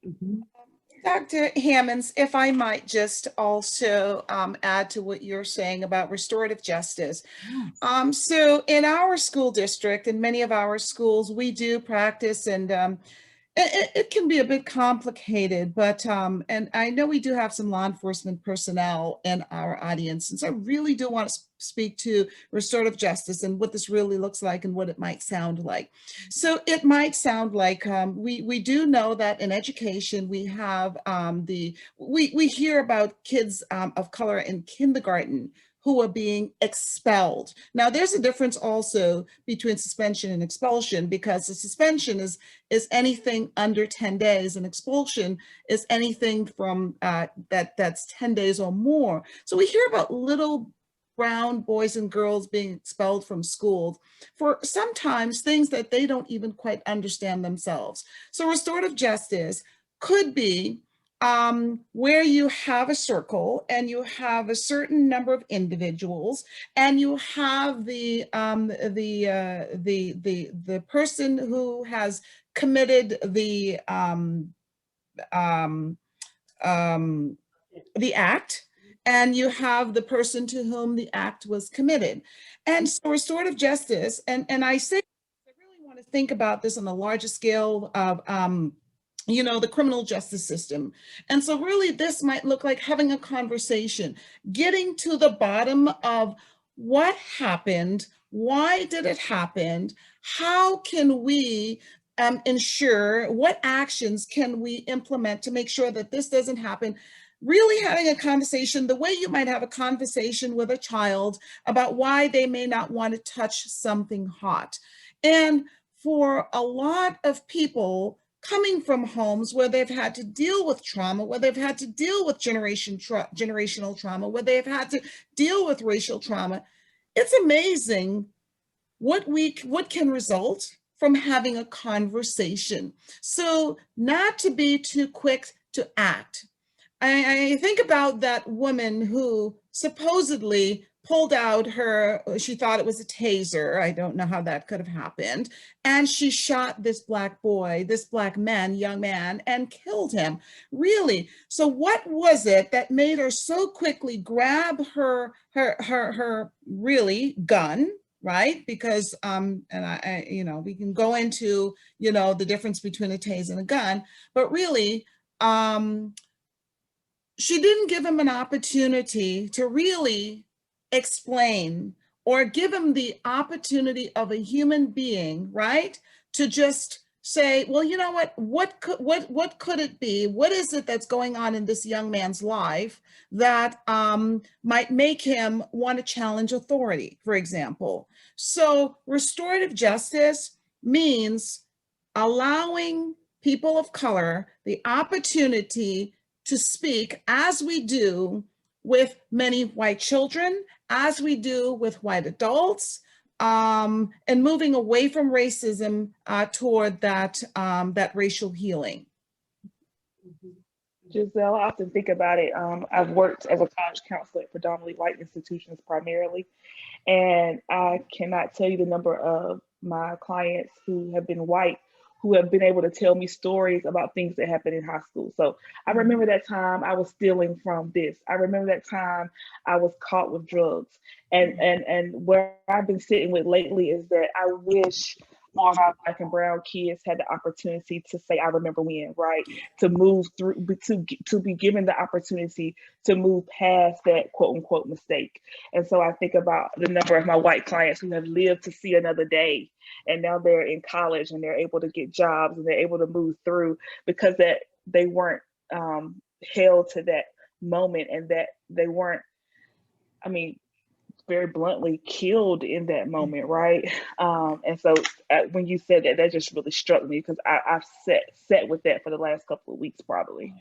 Mhm. Dr. Hammonds, if I might just also add to what you're saying about restorative justice. Yes. So in our school district, in many of our schools, we do practice, and it can be a bit complicated, but and I know we do have some law enforcement personnel in our audience, and so I really do want to speak to restorative justice and what this really looks like and what it might sound like. So it might sound like we do know that in education we have we hear about kids of color in kindergarten who are being expelled. Now, there's a difference also between suspension and expulsion, because the suspension is anything under 10 days, and expulsion is anything from that's 10 days or more. So we hear about little brown boys and girls being expelled from schools for sometimes things that they don't even quite understand themselves. So restorative justice could be where you have a circle and you have a certain number of individuals, and you have the person who has committed um, um, the act, and you have the person to whom the act was committed. And so restorative justice, and I say, I really want to think about this on a larger scale of the criminal justice system. And so really this might look like having a conversation, getting to the bottom of what happened, why did it happen, how can we ensure, what actions can we implement to make sure that this doesn't happen. Really having a conversation the way you might have a conversation with a child about why they may not want to touch something hot. And for a lot of people coming from homes where they've had to deal with trauma, where they've had to deal with generational trauma, where they've had to deal with racial trauma, it's amazing what can result from having a conversation. So not to be too quick to act. I think about that woman who supposedly pulled out she thought it was a taser. I don't know how that could have happened. And she shot this black boy, this black man, young man, and killed him. Really? So what was it that made her so quickly grab her really gun? Right? Because and we can go into the difference between a taser and a gun, but really she didn't give him an opportunity to really explain or give him the opportunity of a human being, right? To just say, well, you know what could it be? What is it that's going on in this young man's life that might make him want to challenge authority, for example? So restorative justice means allowing people of color the opportunity to speak, as we do with many white children, as we do with white adults, and moving away from racism toward that racial healing. Giselle, I often think about it. I've worked as a college counselor at predominantly white institutions primarily, and I cannot tell you the number of my clients who have been white who have been able to tell me stories about things that happened in high school. So I remember that time I was stealing from this. I remember that time I was caught with drugs. And where I've been sitting with lately is that I wish more of our black and brown kids had the opportunity to say, I remember when, right? To move through, to be given the opportunity to move past that quote unquote mistake. And so I think about the number of my white clients who have lived to see another day. And now they're in college and they're able to get jobs and they're able to move through because that they weren't held to that moment, and that they weren't, I mean, very bluntly killed in that moment, right? And so when you said that, that just really struck me because I've sat with that for the last couple of weeks, probably.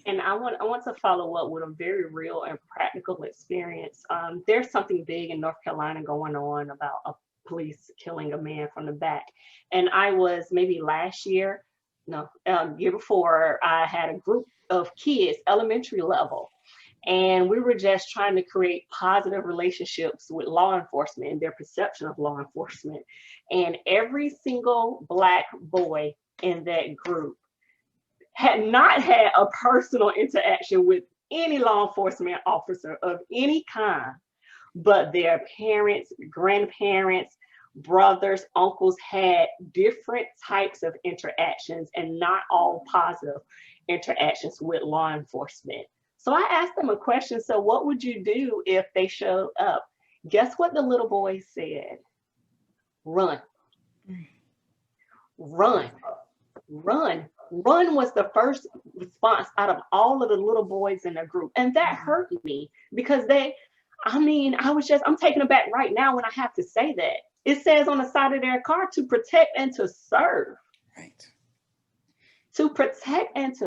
And I want to follow up with a very real and practical experience. There's something big in North Carolina going on about a police killing a man from the back, and I was maybe last year, no, year before, I had a group of kids, elementary level, and we were just trying to create positive relationships with law enforcement and their perception of law enforcement. And every single black boy in that group had not had a personal interaction with any law enforcement officer of any kind, but their parents, grandparents, brothers, uncles had different types of interactions and not all positive interactions with law enforcement. So I asked them a question. So what would you do if they showed up? Guess what the little boy said? Run, run, run. Run was the first response out of all of the little boys in the group. And that hurt me because I'm taken aback right now when I have to say that. It says on the side of their car to protect and to serve. Right. To protect and to